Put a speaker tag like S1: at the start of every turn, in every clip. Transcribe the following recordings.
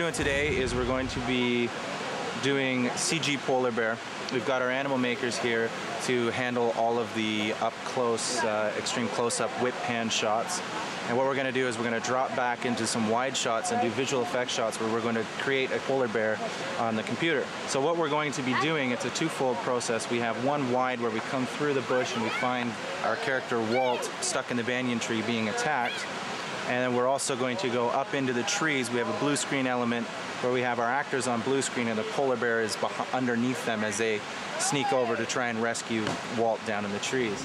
S1: doing today is we're going to be doing CG polar bear. We've got our animal makers here to handle all of the up-close, extreme close-up whip pan shots. And what we're going to do is we're going to drop back into some wide shots and do visual effects shots where we're going to create a polar bear on the computer. So what we're going to be doing, it's a twofold process. We have one wide where we come through the bush and we find our character Walt stuck in the banyan tree being attacked. And then we're also going to go up into the trees. We have a blue screen element where we have our actors on blue screen and the polar bear is underneath them as they sneak over to try and rescue Walt down in the trees.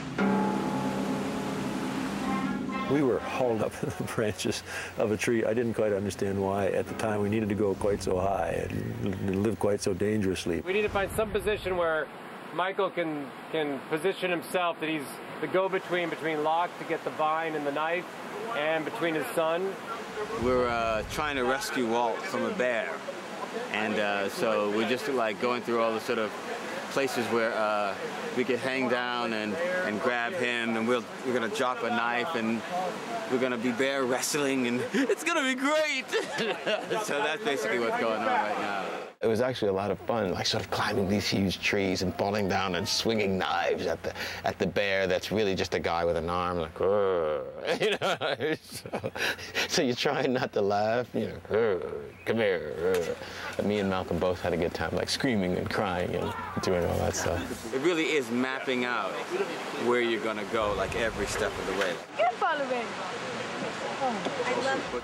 S2: We were hauled up in the branches of a tree. I didn't quite understand why at the time we needed to go quite so high and live quite so dangerously.
S3: We need to find some position where Michael can position himself, that he's the go-between between Locke to get the vine and the knife and between his son.
S4: We're trying to rescue Walt from a bear. And so we're just like going through all the sort of places where we could hang down and grab him, and we're gonna drop a knife and we're gonna be bear wrestling, and it's gonna be great. So that's basically what's going on right now.
S5: It was actually a lot of fun, like sort of climbing these huge trees and falling down and swinging knives at the bear that's really just a guy with an arm, like, you know. So you're trying not to laugh, you know, come here. Me and Malcolm both had a good time, like screaming and crying and doing all that stuff.
S4: It really is mapping out where you're gonna go, like every step of the way.
S6: Get follow me.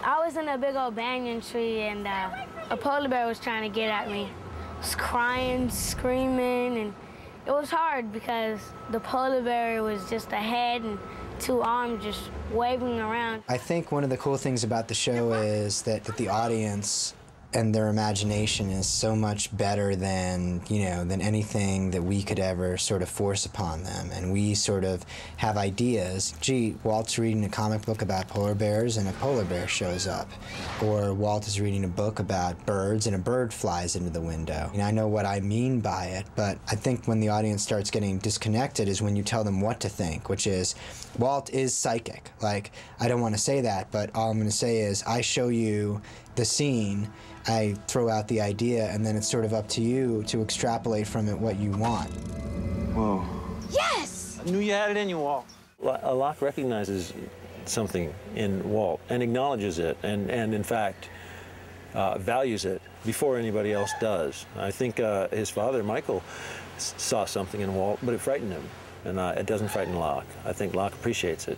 S6: I was in a big old banyan tree and a polar bear was trying to get at me. I was crying, screaming, and it was hard because the polar bear was just a head and two arms just waving around.
S7: I think one of the cool things about the show is that the audience and their imagination is so much better than, you know, than anything that we could ever sort of force upon them. And we sort of have ideas. Gee, Walt's reading a comic book about polar bears and a polar bear shows up. Or Walt is reading a book about birds and a bird flies into the window. And I know what I mean by it, but I think when the audience starts getting disconnected is when you tell them what to think, which is, Walt is psychic. Like, I don't want to say that, but all I'm going to say is I show you the scene, I throw out the idea, and then it's sort of up to you to extrapolate from it what you want.
S5: Whoa.
S6: Yes!
S1: I knew you had it in you, Walt.
S2: Locke recognizes something in Walt and acknowledges it and in fact, values it before anybody else does. I think his father, Michael, saw something in Walt, but it frightened him, and it doesn't frighten Locke. I think Locke appreciates it.